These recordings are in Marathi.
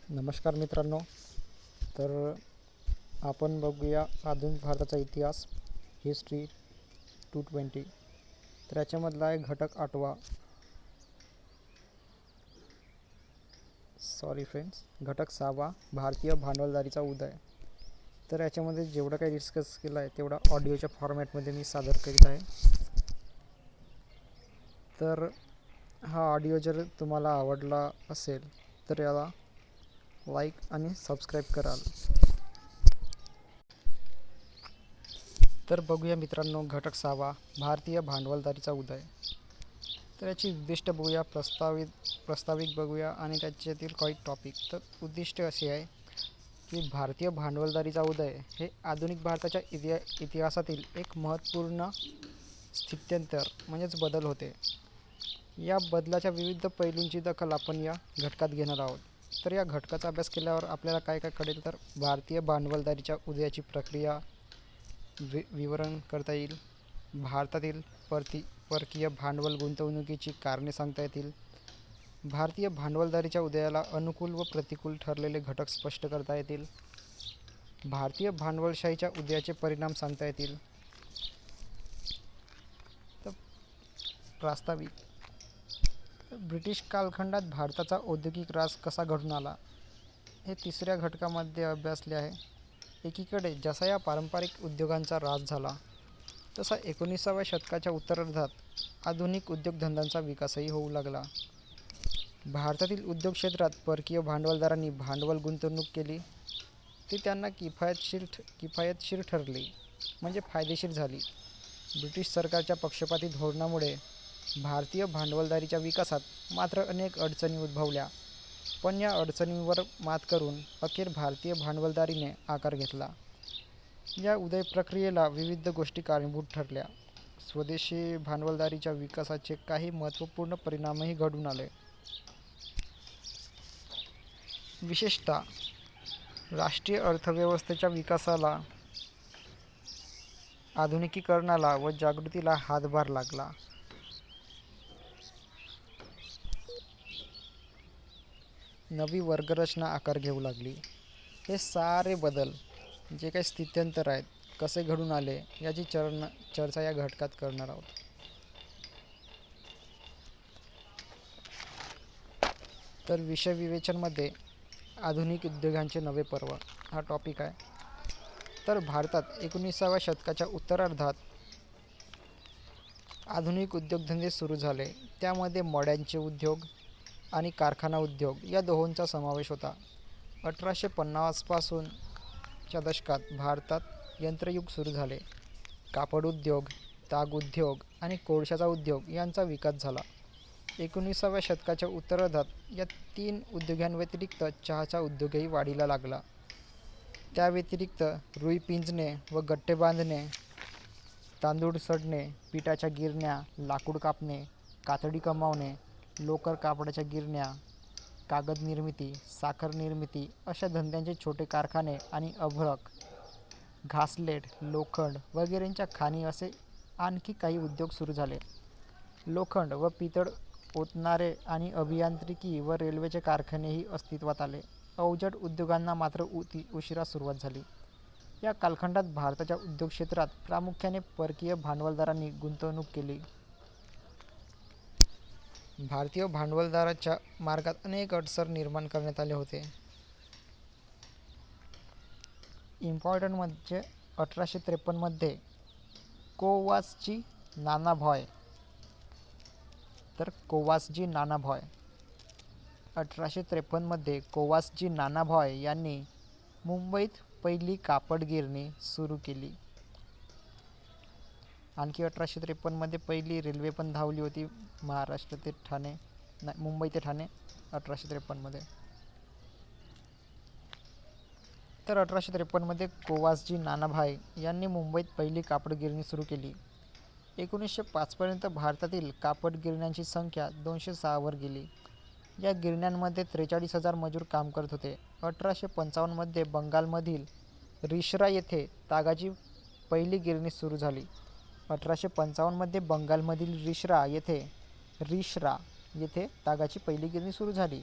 नमस्कार मित्रांनो. तर आपण बघूया आधुनिक भारताचा इतिहास, हिस्ट्री 220. तर याच्यामधला आहे घटक आठवा, घटक 6वा, भारतीय भांडवलदारीचा उदय. तर याच्यामध्ये जेवढं काही डिस्कस केलं आहे तेवढा ऑडिओच्या फॉर्मॅटमध्ये मी सादर करीत आहे. तर हा ऑडिओ जर तुम्हाला आवडला असेल तर याला लाईक आणि सबस्क्राईब कराल. तर बघूया मित्रांनो, घटक 6वा, भारतीय भांडवलदारीचा उदय. तर याची उद्दिष्ट बघूया, प्रस्ताविक बघूया आणि त्याच्यातील काही टॉपिक. तर उद्दिष्ट असे आहे की भारतीय भांडवलदारीचा उदय हे आधुनिक भारताच्या इतिहासातील एक महत्त्वपूर्ण स्थित्यंतर म्हणजेच बदल होते. या बदलाच्या विविध पैलूंची दखल आपण या घटकात घेणार आहोत. तर या घटकाचा अभ्यास केल्यावर आपल्याला काय काय कळेल, तर भारतीय भांडवलदारीच्या उदयाची प्रक्रिया विवरण करता येईल, भारतातील परकीय भांडवल गुंतवणुकीची कारणे सांगता येतील, भारतीय भांडवलदारीच्या उदयाला अनुकूल व प्रतिकूल ठरलेले घटक स्पष्ट करता येतील, भारतीय भांडवलशाहीच्या उदयाचे परिणाम सांगता येतील. तर प्रास्ताविक. ब्रिटिश कालखंडात भारताचा औद्योगिक ऱ्हास कसा घडून आला हे तिसऱ्या घटकामध्ये अभ्यासले आहे. एकीकडे जसा या पारंपरिक उद्योगांचा ऱ्हास झाला तसा 19व्या शतकाच्या उत्तरार्धात आधुनिक उद्योगधंद्यांचा विकासही होऊ लागला. भारतातील उद्योग क्षेत्रात परकीय भांडवलदारांनी भांडवल गुंतवणूक केली, ती त्यांना किफायतशीर ठरली म्हणजे फायदेशीर झाली. ब्रिटिश सरकारच्या पक्षपाती धोरणामुळे भारतीय भांडवलदारीच्या विकासात मात्र अनेक अडचणी उद्भवल्या, पण या अडचणींवर मात करून अखेर भारतीय भांडवलदारीने आकार घेतला. या उदय प्रक्रियेला विविध गोष्टी कारणीभूत ठरल्या. स्वदेशी भांडवलदारीच्या विकासाचे काही महत्त्वपूर्ण परिणामही घडून आले. विशेषतः राष्ट्रीय अर्थव्यवस्थेच्या विकासाला, आधुनिकीकरणाला व जागृतीला हातभार लागला. नवी वर्गरचना आकार घेऊ लागली. हे सारे बदल, जे काही स्थित्यंतर आहेत, कसे घडून आले याची चर्चा या घटकात करणार आहोत. तर विषय विवेचनमध्ये आधुनिक उद्योगांचे नवे पर्व हा टॉपिक आहे. तर भारतात 19व्या शतकाच्या उत्तरार्धात आधुनिक उद्योगधंदे सुरू झाले. त्यामध्ये मड्यांचे उद्योग आणि कारखाना उद्योग या दोहोंचा समावेश होता. 1850 पासूनच्या दशकात भारतात यंत्रयुग सुरू झाले. कापड उद्योग, ताग उद्योग आणि कोळशाचा उद्योग यांचा विकास झाला. 19व्या शतकाच्या उत्तरार्धात या 3 उद्योगांव्यतिरिक्त चहाचा उद्योगही वाढीला लागला. त्या व्यतिरिक्त रुई पिंजणे व गट्टे बांधणे, तांदूळ सडणे, पिठाच्या गिरण्या, लाकूड कापणे, कातडी कमावणे, लोकर कापडाच्या गिरण्या, कागद निर्मिती, साखर निर्मिती अशा धंद्यांचे छोटे कारखाने आणि अभ्रक, घासलेट, लोखंड वगैरेंच्या खाणी असे आणखी काही उद्योग सुरू झाले. लोखंड व पितळ ओतणारे आणि अभियांत्रिकी व रेल्वेचे कारखानेही अस्तित्वात आले. अवजड उद्योगांना मात्र उशिरा सुरुवात झाली. या कालखंडात भारताच्या उद्योग क्षेत्रात प्रामुख्याने परकीय भांडवलदारांनी गुंतवणूक केली. भारतीय भांडवलदाराच्या मार्गात अनेक अडसर निर्माण करण्यात आले होते. इम्पॉर्टंट म्हणजे 1853 मध्ये कोवासजी नानाभाय. तर कोवासजी नानाभाय 1853 मध्ये कोवासजी नानाभाय यांनी मुंबईत पहिली कापड गिरणी सुरू केली. आणखी 1853 मध्ये पहिली रेल्वे पण धावली होती महाराष्ट्र ते ठाणे, मुंबई ते ठाणे 1853 मध्ये. तर 1853 मध्ये कोवासजी नानाभाय यांनी मुंबईत पहिली कापड गिरणी सुरू केली. 1905 पर्यंत भारतातील कापड गिरण्यांची संख्या 206 वर गेली. या गिरण्यांमध्ये 43,000 मजूर काम करत होते. 1855 मध्ये बंगालमधील रिश्रा येथे तागाची पहिली गिरणी सुरू झाली. 1855 मध्ये बंगालमधील रिश्रा येथे तागाची पहिली गिरणी सुरू झाली.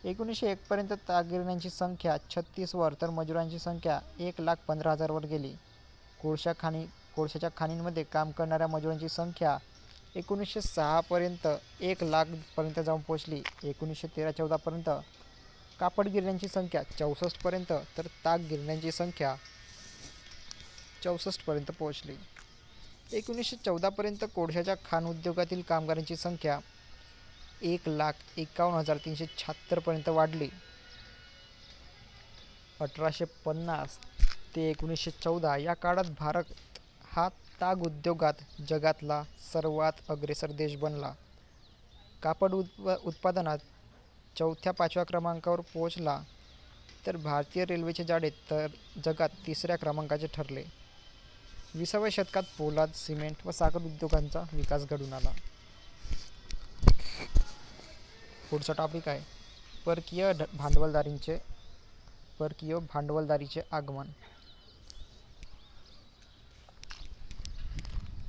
1901 पर्यंत तागिरण्यांची संख्या 36 वर तर मजुरांची संख्या 1,15,000 वर गेली. कोळशाच्या खाणींमध्ये काम करणाऱ्या मजुरांची संख्या 1906 पर्यंत 1,00,000 पर्यंत जाऊन पोहोचली. 1913-14 पर्यंत कापड गिरण्यांची संख्या 64 पर्यंत तर ताग गिरण्यांची संख्या 64 पर्यंत पोहोचली. 1914 पर्यंत कोळशाच्या खाण उद्योगातील कामगारांची संख्या 1,51,376 पर्यंत वाढली. 1850 ते 1914 या काळात भारत हा ताग उद्योगात जगातला सर्वात अग्रेसर देश बनला. कापड उत्पादनात 4-5व्या क्रमांकावर पोहोचला तर भारतीय रेल्वेचे जाळे तर जगात 3ऱ्या क्रमांकाचे ठरले. 20व्या शतकात पोलाद, सिमेंट व साखर उद्योगांचा विकास घडून आला. पुढचा टॉपिक आहे परकीय भांडवलदारीचे आगमन.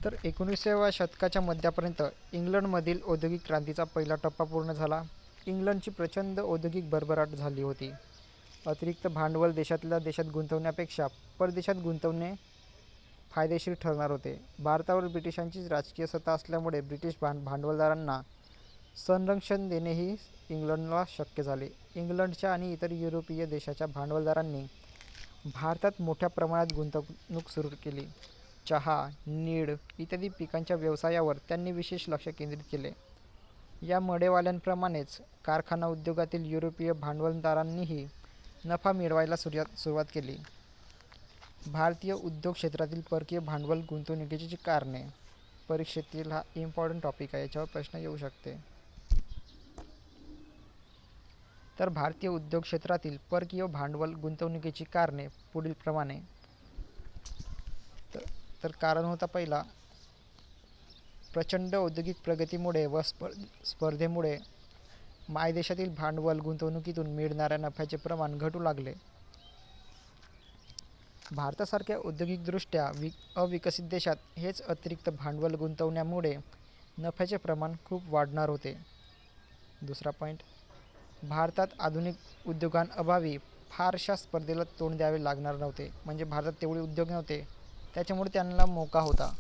तर 19व्या शतकाच्या मध्यापर्यंत इंग्लंडमधील औद्योगिक क्रांतीचा पहिला टप्पा पूर्ण झाला. इंग्लंडची प्रचंड औद्योगिक भरभराट झाली होती. अतिरिक्त भांडवल देशातल्या देशात गुंतवण्यापेक्षा परदेशात गुंतवणे फायदेशीर ठरणार होते. भारतावर ब्रिटिशांचीच राजकीय सत्ता असल्यामुळे ब्रिटिश भांडवलदारांना संरक्षण देणेही इंग्लंडला शक्य झाले. इंग्लंडच्या आणि इतर युरोपीय देशाच्या भांडवलदारांनी भारतात मोठ्या प्रमाणात गुंतवणूक सुरू केली. चहा, नीळ इत्यादी पिकांच्या व्यवसायावर त्यांनी विशेष लक्ष केंद्रित केले. या मडेवाल्यांप्रमाणेच कारखाना उद्योगातील युरोपीय भांडवलदारांनीही नफा मिळवायला सुरुवात केली. भारतीय उद्योग क्षेत्रातील परकीय भांडवल गुंतवणुकीची कारणे. परीक्षेतील हा इम्पॉर्टंट टॉपिक आहे, याच्यावर प्रश्न येऊ शकते. तर भारतीय उद्योग क्षेत्रातील परकीय भांडवल गुंतवणुकीची कारणे पुढील प्रमाणे. तर कारण होता पहिला, प्रचंड औद्योगिक प्रगतीमुळे व स्पर्धेमुळे मायदेशातील भांडवल गुंतवणुकीतून मिळणाऱ्या नफ्याचे प्रमाण घटू लागले. भारतासारख्या औद्योगिकदृष्ट्या अविकसित देशात हेच अतिरिक्त भांडवल गुंतवण्यामुळे नफ्याचे प्रमाण खूप वाढणार होते. दुसरा पॉईंट, भारतात आधुनिक उद्योगांअभावी फारशा स्पर्धेला तोंड द्यावे लागणार नव्हते. म्हणजे भारतात तेवढे उद्योग नव्हते, त्याच्यामुळे त्यांना मोका होता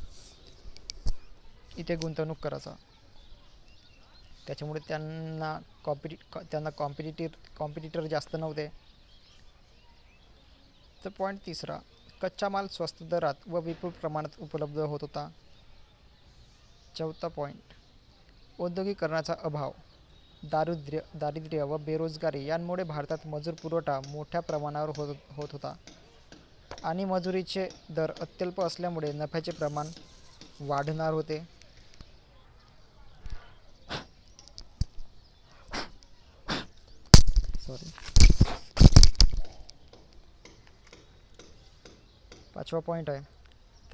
इथे गुंतवणूक करायचा. त्याच्यामुळे त्यांना कॉम्पिटिटर जास्त नव्हते. तर पॉईंट तिसरा, कच्चा माल स्वस्त दरात व विपुल प्रमाणात उपलब्ध होत होता. चौथा पॉईंट, औद्योगिकरणाचा अभाव, दारिद्र्य व बेरोजगारी यांमुळे भारतात मजूर पुरवठा मोठ्या प्रमाणावर होत होता आणि मजुरीचे दर अत्यल्प असल्यामुळे नफ्याचे प्रमाण वाढणार होते. पाचवा पॉईंट आहे,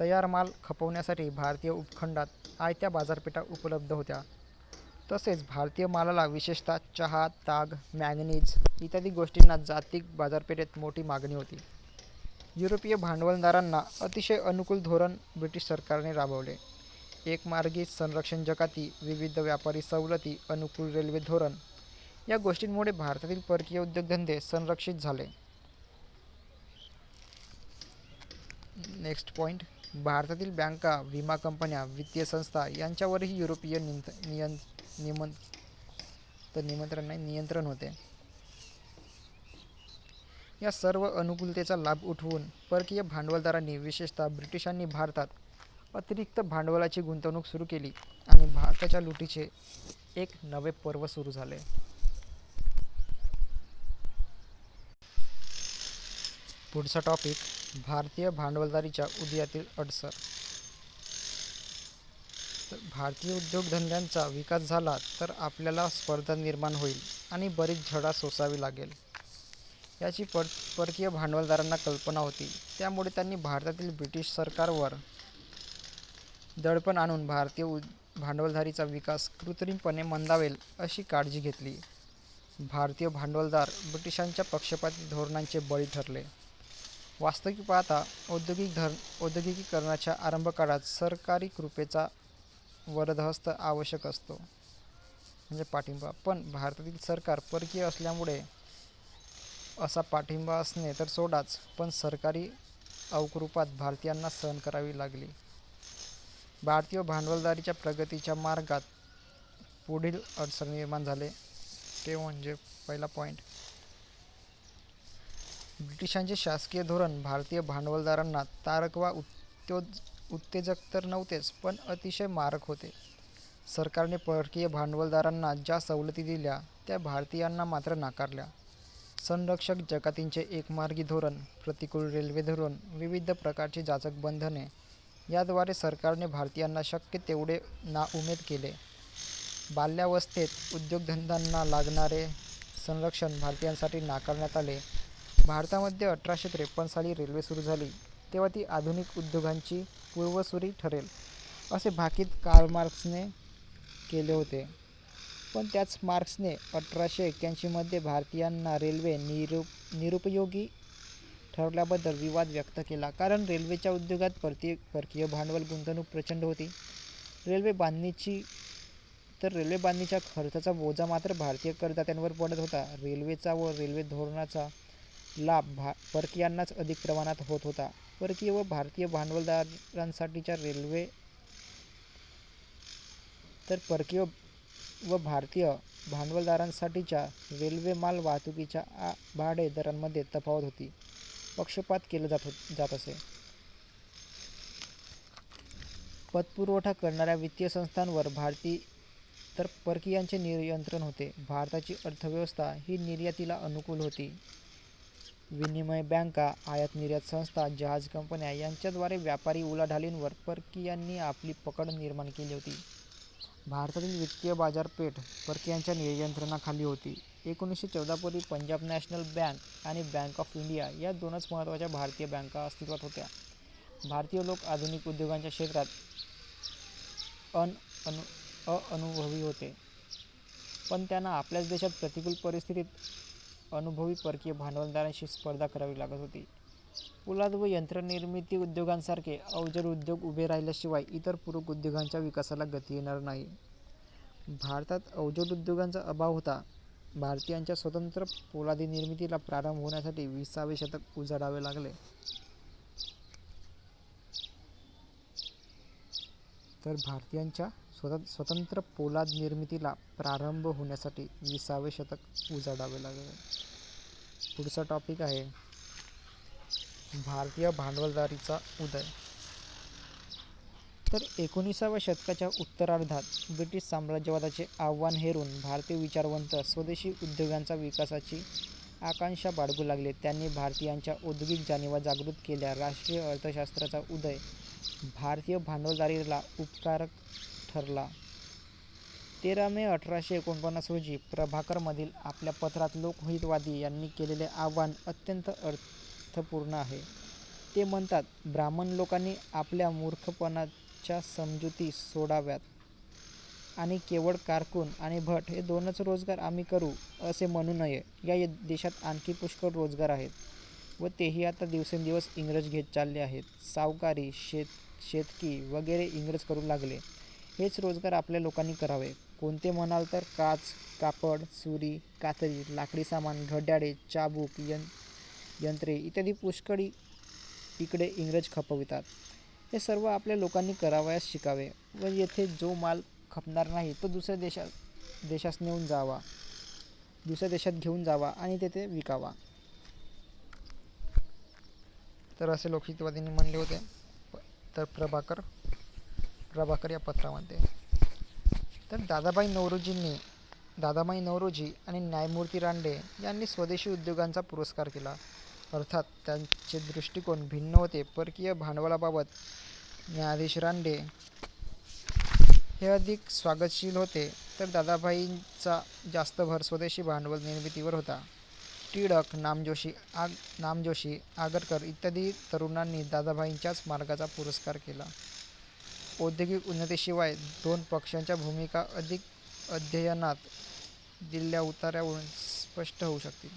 तयार माल खपवण्यासाठी भारतीय उपखंडात आयत्या बाजारपेठा उपलब्ध होत्या. तसेच भारतीय मालाला विशेषतः चहा, ताग, मॅंगनीज इत्यादी गोष्टींना जागतिक बाजारपेठेत मोठी मागणी होती. युरोपीय भांडवलदारांना अतिशय अनुकूल धोरण ब्रिटिश सरकारने राबवले. एकमार्गी संरक्षण जकाती, विविध व्यापारी सवलती, अनुकूल रेल्वे धोरण या गोष्टींमुळे भारतातील परकीय उद्योगधंदे संरक्षित झाले. नेक्स्ट पॉईंट, भारतातील बँका, विमा कंपन्या, वित्तीय संस्था यांच्यावरही युरोपीय नियंत्रण होते. या सर्व अनुकूलतेचा लाभ उठवून परकीय भांडवलदारांनी, विशेषतः ब्रिटिशांनी भारतात अतिरिक्त भांडवलाची गुंतवणूक सुरू केली आणि भारताच्या लुटीचे एक नवे पर्व सुरू झाले. पुढचा टॉपिक, भारतीय भांडवलदारीच्या उदयातील अडसर. भारतीय उद्योगधंद्यांचा विकास झाला तर आपल्याला स्पर्धा निर्माण होईल आणि बरीच झळा सोसावी लागेल, याची परकीय भांडवलदारांना कल्पना होती. त्यामुळे त्यांनी भारतातील ब्रिटिश सरकारवर दडपण आणून भारतीय भांडवलदारीचा विकास कृत्रिमपणे मंदावेल अशी काळजी घेतली. भारतीय भांडवलदार ब्रिटिशांच्या पक्षपाती धोरणांचे बळी ठरले. वास्तविक पाहता औद्योगिकीकरणाच्या आरंभकाळात सरकारी कृपेचा वरदहस्त आवश्यक असतो. म्हणजे पाठिंबा. पण भारतातील सरकार परकीय असल्यामुळे असा पाठिंबा असणे तर सोडाच, पण सरकारी अवकृपात भारतीयांना सहन करावी लागली. भारतीय भांडवलदारीच्या प्रगतीच्या मार्गात पुढील अडचणी निर्माण झाले ते म्हणजे पहिला पॉईंट, ब्रिटिशांचे शासकीय धोरण भारतीय भांडवलदारांना तारक वा उत्तेजक तर नव्हतेच, पण अतिशय मारक होते. सरकारने परकीय भांडवलदारांना ज्या सवलती दिल्या त्या भारतीयांना मात्र नाकारल्या. संरक्षक जकातींचे एकमार्गी धोरण, प्रतिकूल रेल्वे धोरण, विविध प्रकारची जाचक बंधने याद्वारे सरकारने भारतीयांना शक्य तेवढे नाउमेद केले. बाल्यावस्थेत उद्योगधंद्यांना लागणारे संरक्षण भारतीयांसाठी नाकारण्यात आले. भारतामध्ये 1853 साली रेल्वे सुरू झाली तेव्हा ती आधुनिक उद्योगांची पूर्वसूरी ठरेल असे भाकीत कार्ल मार्क्सने केले होते. पण त्याच मार्क्सने 1881 मध्ये भारतीयांना रेल्वे निरुपयोगी ठरल्याबद्दल विवाद व्यक्त केला. कारण रेल्वेच्या उद्योगात परकीय भांडवल गुंतवणूक प्रचंड होती. रेल्वे बांधणीच्या खर्चाचा बोजा मात्र भारतीय करदात्यांवर पडत होता. रेल्वेचा व रेल्वे धोरणाचा लाभ परकीयांनाच अधिक प्रमाणात होत होता. परकीय व भारतीय भांडवलदारांसाठीच्या रेल्वे तर परकीय व भारतीय भांडवलदारांसाठीच्या रेल्वे माल वाहतुकीच्या भाडे दरांमध्ये तफावत होती. पक्षपात केला जात असे. पतपुरवठा करणाऱ्या वित्तीय संस्थांवर परकीयांचे नियंत्रण होते. भारताची अर्थव्यवस्था ही निर्यातीला अनुकूल होती. विनिमय बँका, आयात-निर्यात संस्था, जहाज कंपन्या यांच्याद्वारे व्यापारी उलाढालींवर परकीयांनी आपली पकड निर्माण केली होती. भारतातील वित्तीय बाजारपेठ परकीयांच्या नियंत्रणाखाली होती. 1914 पूर्वी पंजाब नॅशनल बँक आणि बँक ऑफ इंडिया या दोनच महत्त्वाच्या भारतीय बँका अस्तित्वात होत्या. भारतीय लोक आधुनिक उद्योगांच्या क्षेत्रात अनुभवी होते, पण त्यांना आपल्याच देशात प्रतिकूल परिस्थितीत अनुभवी परकीय भांडवलदारांशी स्पर्धा करावी लागत होती. पोलाद व यंत्रनिर्मिती उद्योगांसारखे अवजड उद्योग उभे राहिल्याशिवाय इतर पूरक उद्योगांच्या विकासाला गती येणार नाही. भारतात अवजड उद्योगांचा अभाव होता. भारतीयांच्या स्वतंत्र पोलादी निर्मितीला प्रारंभ होण्यासाठी 20वे शतक उजाडावे लागले. तर भारतीयांच्या स्वतंत्र पोलाद निर्मितीला प्रारंभ होण्यासाठी 20वे शतक उजाडावे लागले. पुढचा टॉपिक आहे भारतीय भांडवलदारीचा उदय. तर 19व्या शतकाच्या उत्तरार्धात ब्रिटिश साम्राज्यवादाचे आव्हान हेरून भारतीय विचारवंत स्वदेशी उद्योगांच्या विकासाची आकांक्षा बाळगू लागले. त्यांनी भारतीयांच्या औद्योगिक जाणिवा जागृत केल्या. राष्ट्रीय अर्थशास्त्राचा उदय भारतीय भांडवलदारीला उपकारक ठरला. 13 मे 1849 रोजी प्रभाकरमधील आपल्या पत्रात लोकहितवादी यांनी केलेले आवाहन अत्यंत अर्थपूर्ण आहे. ते म्हणतात, ब्राह्मण लोकांनी आपल्या मूर्खपणाच्या समजुती सोडाव्यात आणि केवळ कारकून आणि भट हे दोनच रोजगार आम्ही करू असे म्हणू नये. या देशात आणखी पुष्कळ रोजगार आहेत व तेही आता दिवसेंदिवस इंग्रज घेत चालले आहेत. सावकारी, शेतकी वगैरे इंग्रज करू लागले. हेच रोजगार आपल्या लोकांनी करावे. कोणते म्हणाल तर काच, कापड, सुरी, कातरी, लाकडी सामान, घड्याळे, चाबूक, यंत्रे इत्यादी पुष्कळ इकडे इंग्रज खपवितात. हे सर्व आपल्या लोकांनी करावयास शिकावे व येथे जो माल खपणार नाही तो दुसऱ्या देशात घेऊन जावा आणि तेथे विकावा. तर असे लोकहितवादींनी म्हणले होते. तर प्रभाकर या पत्रामध्ये. तर दादाभाई नौरोजी आणि न्यायमूर्ती रानडे यांनी स्वदेशी उद्योगांचा पुरस्कार केला. अर्थात त्यांचे दृष्टिकोन भिन्न होते. परकीय भांडवलाबाबत न्यायाधीश रानडे हे अधिक स्वागतशील होते, तर दादाभाईंचा जास्त भर स्वदेशी भांडवल निर्मितीवर होता. टिळक, नामजोशी, आगरकर इत्यादी तरुणांनी दादाभाईंच्याच मार्गाचा पुरस्कार केला. औद्योगिक उन्नतीशिवाय दोन पक्षांच्या भूमिका अधिक अध्ययनात दिलेल्या उतार्यावरून स्पष्ट होऊ शकतील.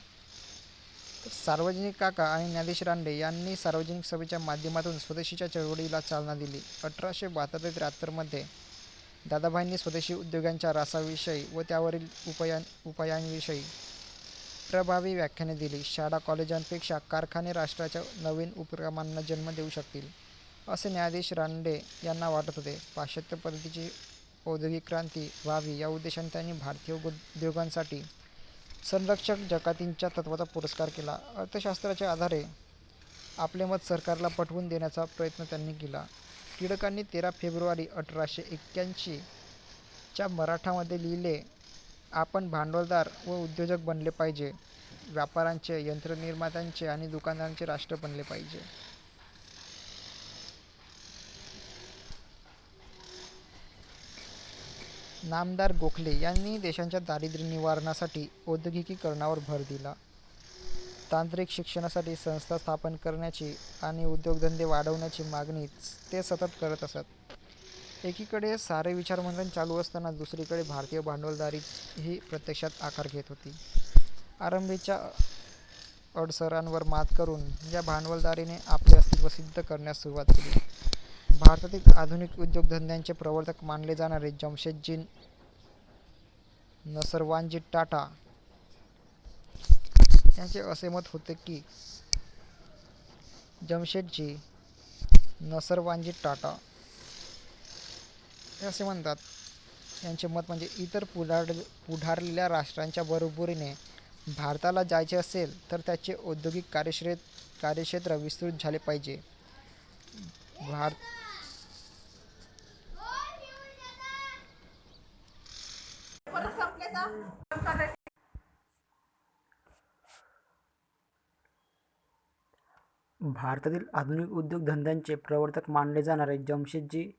सार्वजनिक काका आणि न्यायाधीश रानडे यांनी सार्वजनिक सभेच्या माध्यमातून स्वदेशीच्या चळवळीला चालना दिली. 1872 ते 73 मध्ये दादाभाईंनी स्वदेशी उद्योगांच्या ऱ्हासाविषयी व त्यावरील उपायांविषयी प्रभावी व्याख्याने दिली. शाळा कॉलेजांपेक्षा कारखाने राष्ट्राच्या नवीन उपक्रमांना जन्म देऊ शकतील, असे न्यायाधीश रानडे यांना वाटत होते. पाश्चात्य पद्धतीची औद्योगिक क्रांती व्हावी या उद्देशाने त्यांनी भारतीय उद्योगांसाठी संरक्षक जकातींच्या तत्त्वाचा पुरस्कार केला. अर्थशास्त्राच्या आधारे आपले मत सरकारला पटवून देण्याचा प्रयत्न त्यांनी केला. टिळकांनी 13 फेब्रुवारी 1881 च्या मराठामध्ये लिहिले, आपण भांडवलदार व उद्योजक बनले पाहिजे. व्यापाऱ्यांचे, यंत्रनिर्मात्यांचे आणि दुकानदारांचे राष्ट्र बनले पाहिजे. नामदार गोखले यांनी देशाच्या दारिद्र्य निवारणासाठी औद्योगिकीकरणावर भर दिला. तांत्रिक शिक्षणासाठी संस्था स्थापन करण्याची आणि उद्योगधंदे वाढवण्याची मागणी ते सतत करत असत. एकीकडे सारे विचारमंथन चालू असताना दुसरीकडे भारतीय भांडवलदारी ही प्रत्यक्षात आकार घेत होती. आरंभीच्या अडसरांवर मात करून या भांडवलदारीने आपले अस्तित्व सिद्ध करण्यास सुरुवात केली. भारतातील आधुनिक उद्योगधंद्यांचे प्रवर्तक मानले जाणारे जमशेदजी नसरवानजी टाटा यांचे असे मत होते की जमशेदजी नसरवानजी टाटा हे असे म्हणतात, यांचे मत म्हणजे इतर पुढारलेल्या राष्ट्रांच्या बरोबरीने भारताला जायचे असेल तर त्याचे औद्योगिक कार्यक्षेत्र विस्तृत झाले पाहिजे. भारतातील आधुनिक उद्योगधंद्यांचे प्रवर्तक मानले जाणारे जमशेदजी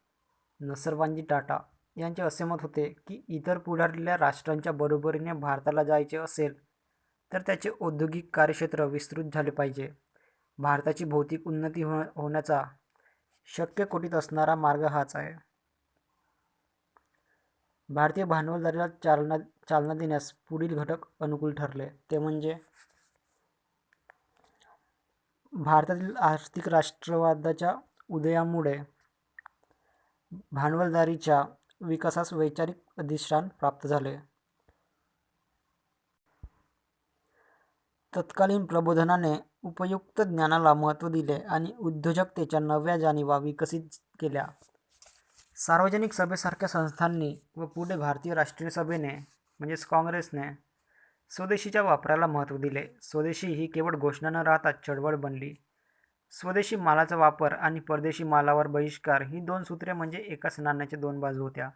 नसरवानजी टाटा यांचे असे मत होते की इतर पुढारलेल्या राष्ट्रांच्या बरोबरीने भारताला जायचे असेल तर त्याचे औद्योगिक कार्यक्षेत्र विस्तृत झाले पाहिजे. भारताची भौतिक उन्नती होण्याचा शक्य कोटीत असणारा मार्ग हाच आहे. भारतीय भांडवलदारीला चालना देण्यास पुढील घटक अनुकूल ठरले, ते म्हणजे भारतातील आर्थिक राष्ट्रवादाच्या उदयामुळे भांडवलदारीच्या विकासास वैचारिक अधिष्ठान प्राप्त झाले. तत्कालीन प्रबोधनाने उपयुक्त ज्ञानाला महत्त्व दिले आणि उद्योजकतेच्या नव्या जाणिवा विकसित केल्या. सार्वजनिक सभेसारख्या संस्थांनी व पुढे भारतीय राष्ट्रीय सभेने म्हणजेच काँग्रेसने स्वदेशीच्या वापराला महत्त्व दिले. स्वदेशी ही केवळ घोषणा न राहता चळवळ बनली. स्वदेशी मालाचा वापर आणि परदेशी मालावर बहिष्कार ही दोन सूत्रे म्हणजे एकाच नाण्याच्या दोन बाजू होत्या.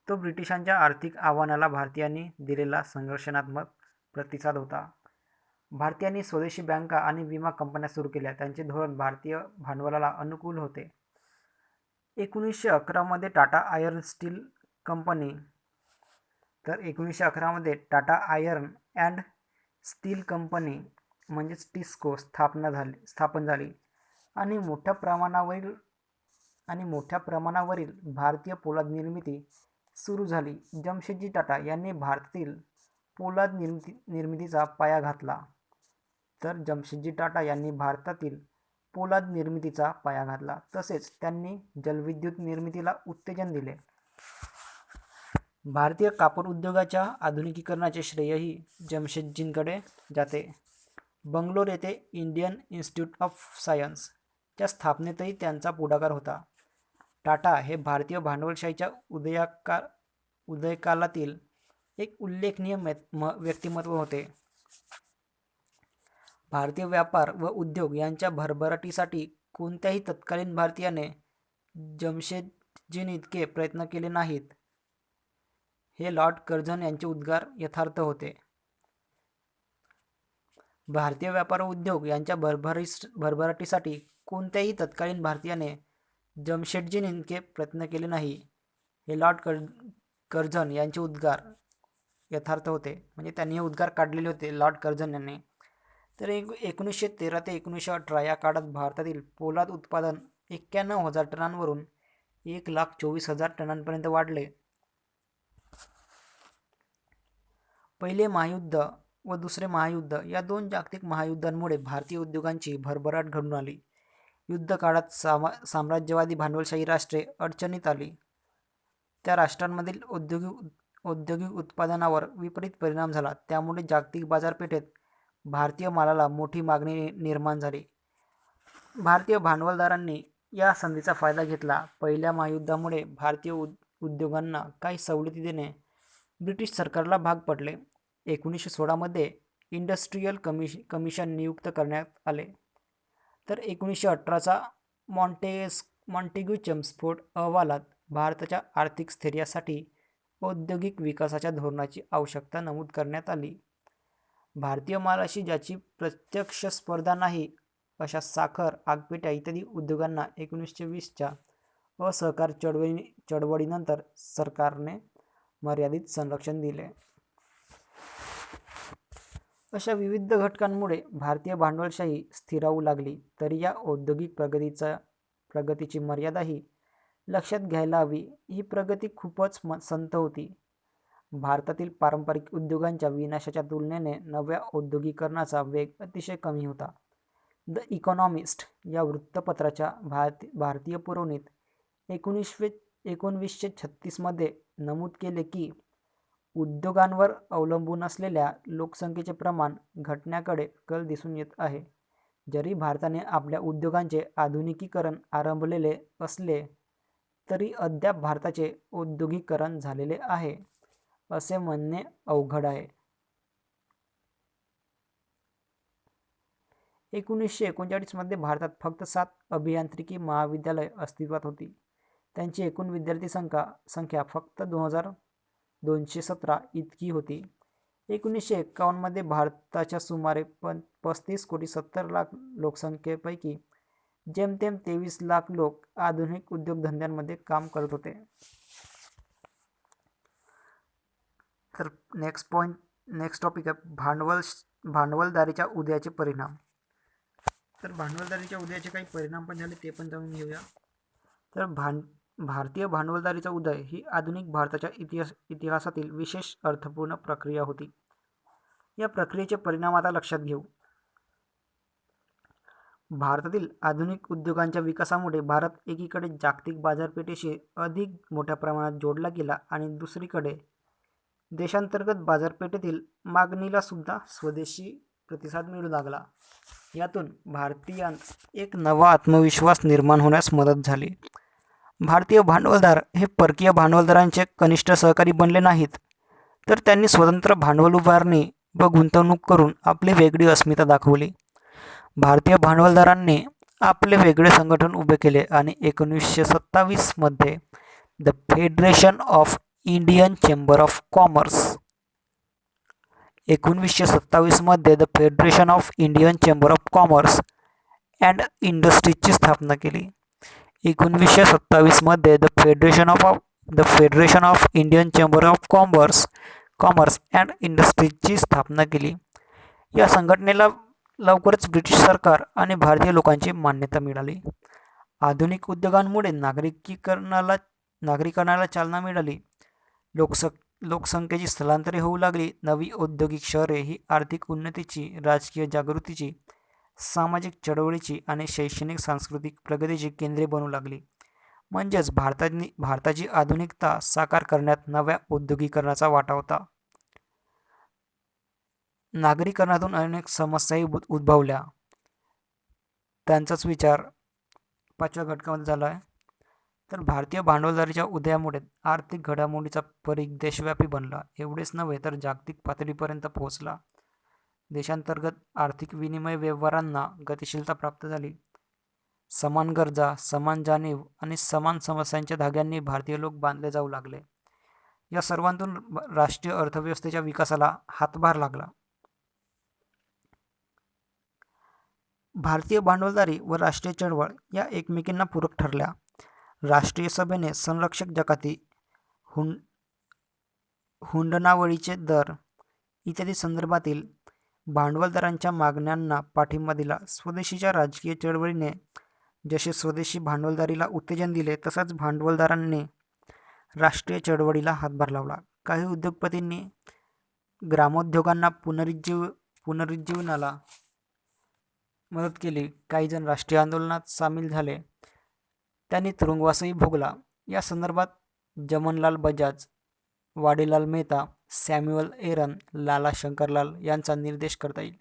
तो ब्रिटिशांच्या आर्थिक आव्हानाला भारतीयांनी दिलेला संघर्षात्मक प्रतिसाद होता. भारतीयांनी स्वदेशी बँका आणि विमा कंपन्या सुरू केल्या. त्यांचे धोरण भारतीय भांडवलाला अनुकूल होते. 1911 मध्ये टाटा आयर्न स्टील कंपनी तर 1911 Tata iron and still company म्हणजेच टिस्को स्थापन झाली आणि मोठ्या प्रमाणावरील भारतीय पोलाद निर्मिती सुरू झाली. जमशेदजी टाटा यांनी भारतातील पोलाद निर्मितीचा पाया घातला. तसेच त्यांनी जलविद्युत निर्मितीला उत्तेजन दिले. भारतीय कापड उद्योगाच्या आधुनिकीकरणाचे श्रेयही जमशेदजींकडे जाते. बंगलोर येथे इंडियन इन्स्टिट्यूट ऑफ सायन्स च्या स्थापनेतही त्यांचा पुढाकार होता. टाटा हे भारतीय भांडवलशाहीच्या उदयकालातील एक उल्लेखनीय व्यक्तिमत्व होते. भारतीय व्यापार व उद्योग यांच्या भरभराटीसाठी कोणत्याही तत्कालीन भारतीयाने जमशेदजींइतके प्रयत्न केले नाहीत, हे लॉर्ड कर्झन यांचे उद्गार यथार्थ होते. भारतीय व्यापार व उद्योग यांच्या भरभराटीसाठी कोणत्याही तत्कालीन भारतीयाने जमशेदजींइतके प्रयत्न केले नाही, हे लॉर्ड कर्झन यांचे उद्गार यथार्थ होते. म्हणजे त्यांनी हे उद्गार काढलेले होते लॉर्ड कर्झन यांनी. तर 1913 ते 1918 या काळात भारतातील पोलाद उत्पादन 91,000 टनांवरून 1,24,000 टनांपर्यंत वाढले. पहिले महायुद्ध व दुसरे महायुद्ध या दोन जागतिक महायुद्धांमुळे भारतीय उद्योगांची भरभराट घडून आली. युद्ध काळात साम्राज्यवादी भांडवलशाही राष्ट्रे अडचणीत आली. त्या राष्ट्रांमधील औद्योगिक उत्पादनावर विपरीत परिणाम झाला. त्यामुळे जागतिक बाजारपेठेत भारतीय मालाला मोठी मागणी निर्माण झाली. भारतीय भांडवलदारांनी या संधीचा फायदा घेतला. पहिल्या महायुद्धामुळे भारतीय उद्योगांना काही सवलती देणे ब्रिटिश सरकारला भाग पडले. 1916 मध्ये इंडस्ट्रियल कमिशन नियुक्त करण्यात आले. तर 1918चा मॉन्टेग्यू चेम्स्फोर्ड अहवालात भारताच्या आर्थिक स्थैर्यासाठी औद्योगिक विकासाच्या धोरणाची आवश्यकता नमूद करण्यात आली. भारतीय मालाशी ज्याची प्रत्यक्ष स्पर्धा नाही अशा साखर, आगपेट्या इत्यादी उद्योगांना 1920च्या असहकार चळवळीनंतर सरकारने मर्यादित संरक्षण दिले. अशा विविध घटकांमुळे भारतीय भांडवलशाही स्थिरावू लागली. तरी या औद्योगिक प्रगतीची मर्यादाही लक्षात घ्यायला हवी. ही प्रगती खूपच संथ होती. भारतातील पारंपरिक उद्योगांच्या विनाशाच्या तुलनेने नव्या औद्योगिकरणाचा वेग अतिशय कमी होता. द इकॉनॉमिस्ट या वृत्तपत्राच्या भारतीय पुरवणीत 1936 मध्ये नमूद केले की उद्योगांवर अवलंबून असलेल्या लोकसंख्येचे प्रमाण घटण्याकडे कल दिसून येत आहे. जरी भारताने आपल्या उद्योगांचे आधुनिकीकरण आरंभलेले असले तरी अद्याप भारताचे औद्योगिकरण झालेले आहे असे म्हणणे अवघड आहे. 1939 मध्ये भारतात फक्त 7 अभियांत्रिकी महाविद्यालय अस्तित्वात होती. त्यांची एकूण विद्यार्थी संख्या फक्त 2,217 इतकी होती. 1951 मध्ये भारताच्या सुमारे 35 कोटी 70 लाख लोकसंख्येपैकी जेमतेम 23 लाख लोक आधुनिक उद्योगधंद्यांमध्ये काम करत होते. तर नेक्स्ट टॉपिक आहे भांडवलदारीच्या उदयाचे परिणाम. तर भांडवलदारीच्या उदयाचे काही परिणाम पण झाले ते पण जाणून घेऊया. तर भारतीय भांडवलदारीचा उदय ही आधुनिक भारताच्या इतिहासातील विशेष अर्थपूर्ण प्रक्रिया होती. या प्रक्रियेचे परिणाम आता लक्षात घेऊ. भारतातील आधुनिक उद्योगांच्या विकासामुळे भारत एकीकडे जागतिक बाजारपेठेशी अधिक मोठ्या प्रमाणात जोडला गेला आणि दुसरीकडे देशांतर्गत बाजारपेठेतील मागणीला सुद्धा स्वदेशी प्रतिसाद मिळू लागला. यातून भारतीयांत एक नवा आत्मविश्वास निर्माण होण्यास मदत झाली. भारतीय भांडवलदार हे परकीय भांडवलदारांचे कनिष्ठ सहकारी बनले नाहीत, तर त्यांनी स्वतंत्र भांडवल उभारणी व गुंतवणूक करून आपली वेगळी अस्मिता दाखवली. भारतीय भांडवलदारांनी आपले वेगळे संघटन उभे केले आणि 1927 मध्ये the Federation of Indian Chamber of Commerce 1927 मध्ये the Federation of Indian Chamber of Commerce and इंडस्ट्रीजची स्थापना केली. 1927 मध्ये the Federation of Indian Chamber of Commerce and इंडस्ट्रीजची स्थापना केली. या संघटनेला लवकरच ब्रिटिश सरकार आणि भारतीय लोकांची मान्यता मिळाली. आधुनिक उद्योगांमुळे नागरीकरणाला चालना मिळाली. लोकसंख्येची स्थलांतरे होऊ लागली. नवी औद्योगिक शहरे ही आर्थिक उन्नतीची, राजकीय जागृतीची, सामाजिक चळवळीची आणि शैक्षणिक सांस्कृतिक प्रगतीची केंद्रे बनू लागली. म्हणजेच भारताची आधुनिकता साकार करण्यात नव्या औद्योगिकरणाचा वाटा होता. नागरीकरणातून अनेक समस्याही उद्भवल्या. त्यांचाच विचार 5व्या घटकामध्ये झाला आहे. तर भारतीय भांडवलदारीच्या उदयामुळे आर्थिक घडामोडीचा परिघ देशव्यापी बनला. एवढेच नव्हे तर जागतिक पातळीपर्यंत पोहोचला. देशांतर्गत आर्थिक विनिमय व्यवहारांना गतिशीलता प्राप्त झाली. समान गरजा, समान जाणीव आणि समान समस्यांच्या धाग्यांनी भारतीय लोक बांधले जाऊ लागले. या सर्वांतून राष्ट्रीय अर्थव्यवस्थेच्या विकासाला हातभार लागला. भारतीय भांडवलदारी व राष्ट्रीय चळवळ या एकमेकींना पूरक ठरल्या. राष्ट्रीय सभेने संरक्षक जकाती, हुंडनावळीचे दर इत्यादी संदर्भातील भांडवलदारांच्या मागण्यांना पाठिंबा दिला. स्वदेशीच्या राजकीय चळवळीने जसे स्वदेशी भांडवलदारीला उत्तेजन दिले, तसंच भांडवलदारांनी राष्ट्रीय चळवळीला हातभार लावला. काही उद्योगपतींनी ग्रामोद्योगांना पुनरुज्जीवनाला मदत केली. काही जण राष्ट्रीय आंदोलनात सामील झाले. त्यांनी तुरुंगवासही भोगला. या संदर्भात जमनलाल बजाज, वाडीलाल मेहता, सॅम्युअल एरन, लाला शंकरलाल यांचा निर्देश करता येईल.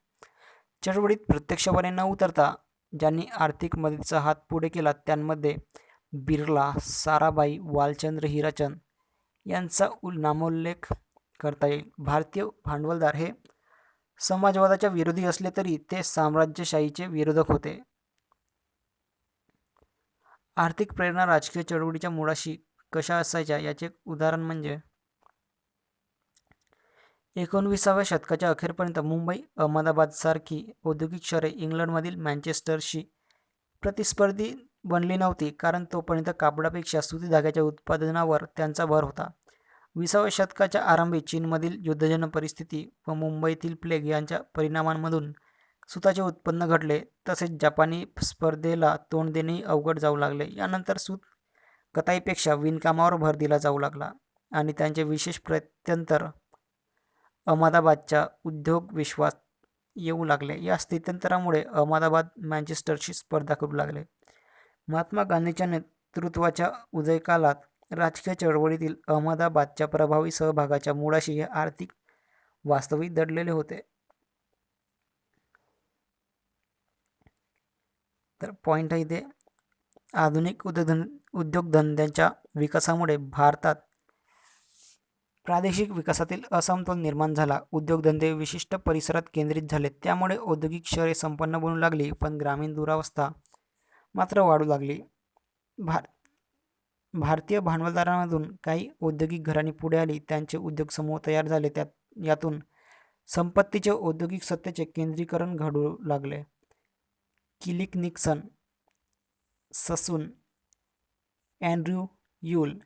चळवळीत प्रत्यक्षपणे न उतरता ज्यांनी आर्थिक मदतीचा हात पुढे केला त्यांमध्ये बिर्ला, साराभाई, वालचंद्र हिराचंद यांचा नामोल्लेख करता येईल. भारतीय भांडवलदार हे समाजवादाच्या विरोधी असले तरी ते साम्राज्यशाहीचे विरोधक होते. आर्थिक प्रेरणा राजकीय चळवळीच्या मुळाशी कशा असायच्या याचे उदाहरण म्हणजे 19व्या शतकाच्या अखेरपर्यंत मुंबई, अहमदाबादसारखी औद्योगिक शहरे इंग्लंडमधील मँचेस्टरशी प्रतिस्पर्धी बनली नव्हती, कारण तोपर्यंत कापडापेक्षा सुती धाग्याच्या उत्पादनावर त्यांचा भर होता. 20व्या शतकाच्या आरंभी चीनमधील युद्धजन्य परिस्थिती व मुंबईतील प्लेग यांच्या परिणामांमधून सुताचे उत्पन्न घटले, तसेच जपानी स्पर्धेला तोंड देणेही अवघड जाऊ लागले. यानंतर सूत कताईपेक्षा विणकामावर भर दिला जाऊ लागला आणि त्यांचे विशेष प्रत्यंतर अहमदाबादच्या उद्योग विश्वात येऊ लागले. या स्थित्यंतरामुळे अहमदाबाद मँचेस्टरशी स्पर्धा करू लागले. महात्मा गांधींच्या नेतृत्वाच्या उदयकालात राजकीय चळवळीतील अहमदाबादच्या प्रभावी सहभागाच्या मुळाशी हे आर्थिक वास्तविक दडलेले होते. तर पॉईंट आहे इथे, आधुनिक उद्योगधंद्यांच्या विकासामुळे भारतात प्रादेशिक विकासातील असमतोल निर्माण झाला. उद्योगधंदे विशिष्ट परिसरात केंद्रित झाले, त्यामुळे औद्योगिक शहरे संपन्न बनू लागली, पण ग्रामीण दुरावस्था मात्र वाढू लागली. भारतीय भांडवलदारांमधून काही औद्योगिक घराणी पुढे आली, त्यांचे उद्योग समूह तयार झाले, यातून संपत्तीचे औद्योगिक सत्तेचे केंद्रीकरण घडू लागले. Killick Nixon, Sassoon, Andrew Yule,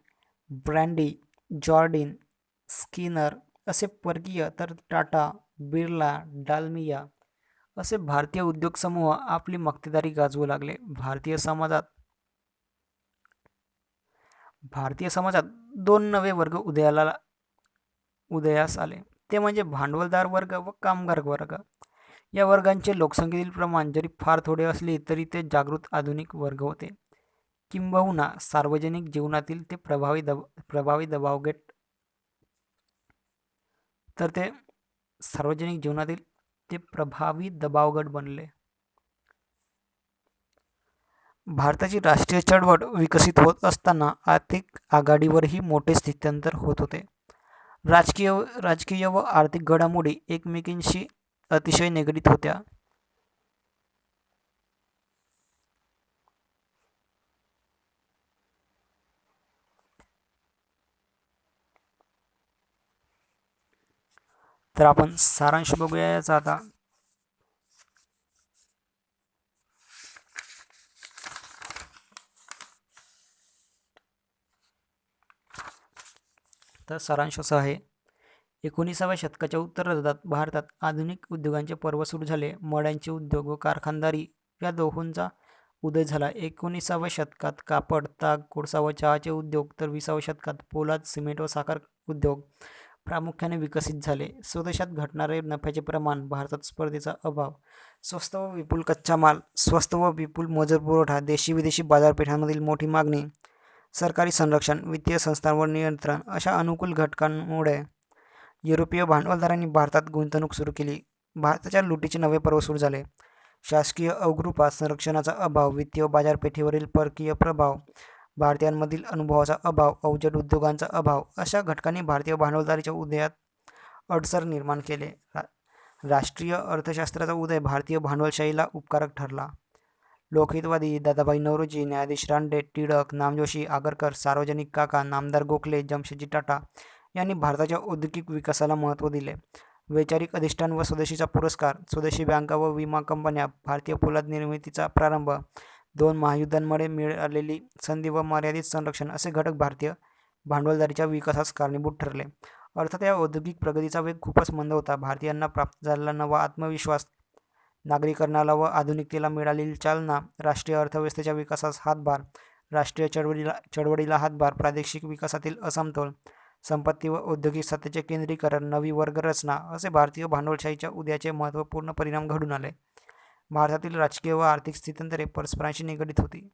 Brandy, Jardine, Skinner असे परकीय, तर टाटा, बिर्ला, डालमिया असे भारतीय उद्योग समूह आपली मक्तेदारी गाजवू लागले. भारतीय समाजात दोन नवे वर्ग उदयास आले, ते म्हणजे भांडवलदार वर्ग व कामगार वर्ग. या वर्गांचे लोकसंख्येतील प्रमाण जरी फार थोडे असले तरी ते जागृत आधुनिक वर्ग होते. किंबहुना सार्वजनिक जीवनातील ते प्रभावी दबावगट बनले. भारताची राष्ट्रीय चळवळ विकसित होत असताना आर्थिक आघाडीवरही मोठे स्थित्यंतर होत होते. राजकीय व आर्थिक घडामोडी एकमेकींशी अतिशय निगडीत होत्या. तर आपण सारांश बघूया याचा आता. तर सारांश असा आहे, 19व्या शतकाच्या उत्तरार्धात भारतात आधुनिक उद्योगांचे पर्व सुरू झाले. मड्यांचे उद्योग व कारखानदारी या दोहोंचा उदय झाला. 19व्या शतकात कापड, ताग, कोळसा व चहाचे उद्योग, तर 20व्या शतकात पोलाद, सिमेंट व साखर उद्योग प्रामुख्याने विकसित झाले. स्वदेशात घटणारे नफ्याचे प्रमाण, भारतात स्पर्धेचा अभाव, स्वस्त व विपुल कच्चा माल, स्वस्त व विपुल मजूर पुरवठा, देशी विदेशी बाजारपेठांमधील मोठी मागणी, सरकारी संरक्षण, वित्तीय संस्थांवर नियंत्रण अशा अनुकूल घटकांमुळे युरोपीय भांडवलदारांनी भारतात गुंतवणूक सुरू केली. भारताच्या लुटीचे नवे पर्व सुरू झाले. शासकीय अवग्रुपात संरक्षणाचा अभाव, वित्तीय बाजारपेठेवरील परकीय प्रभाव, भारतीयांमधील अनुभवाचा अभाव, अवजड उद्योगांचा अभाव अशा घटकांनी भारतीय भांडवलदारीच्या उदयात अडसर निर्माण केले. राष्ट्रीय अर्थशास्त्राचा उदय भारतीय भांडवलशाहीला उपकारक ठरला. लोकहितवादी दादाभाई नौरोजी, न्यायाधीश रानडे, टिळक, नामजोशी, आगरकर, सार्वजनिक काका, नामदार गोखले, जमशेदजी टाटा यांनी भारताच्या औद्योगिक विकासाला महत्त्व दिले. वैचारिक अधिष्ठान व स्वदेशीचा पुरस्कार, स्वदेशी बँका व विमा कंपन्या, भारतीय पोलाद निर्मितीचा प्रारंभ, 2 महायुद्धांमुळे मिळालेली संधी व मर्यादित संरक्षण असे घटक भारतीय भांडवलदारीच्या विकासास कारणीभूत ठरले. अर्थात या औद्योगिक प्रगतीचा वेग खूपच मंद होता. भारतीयांना प्राप्त झालेला नवा आत्मविश्वास, नागरीकरणाला व आधुनिकतेला मिळालेली चालना, राष्ट्रीय अर्थव्यवस्थेच्या विकासास हातभार, राष्ट्रीय चळवळीला हातभार, प्रादेशिक विकासातील असमतोल, संपत्ती व औद्योगिक सत्तेचे केंद्रीकरण, नवी वर्गरचना असे भारतीय भांडवलशाहीच्या उदयाचे महत्त्वपूर्ण परिणाम घडून आले. भारतातील राजकीय व आर्थिक स्थित्यंतरे परस्परांशी निगडीत होती.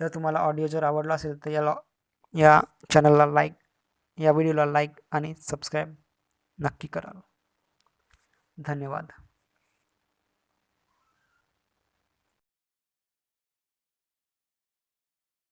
तर तुम्हाला ऑडिओ जर आवडला असेल तर या चॅनलला या व्हिडिओला लाईक आणि सबस्क्राईब नक्की कराल. धन्यवाद.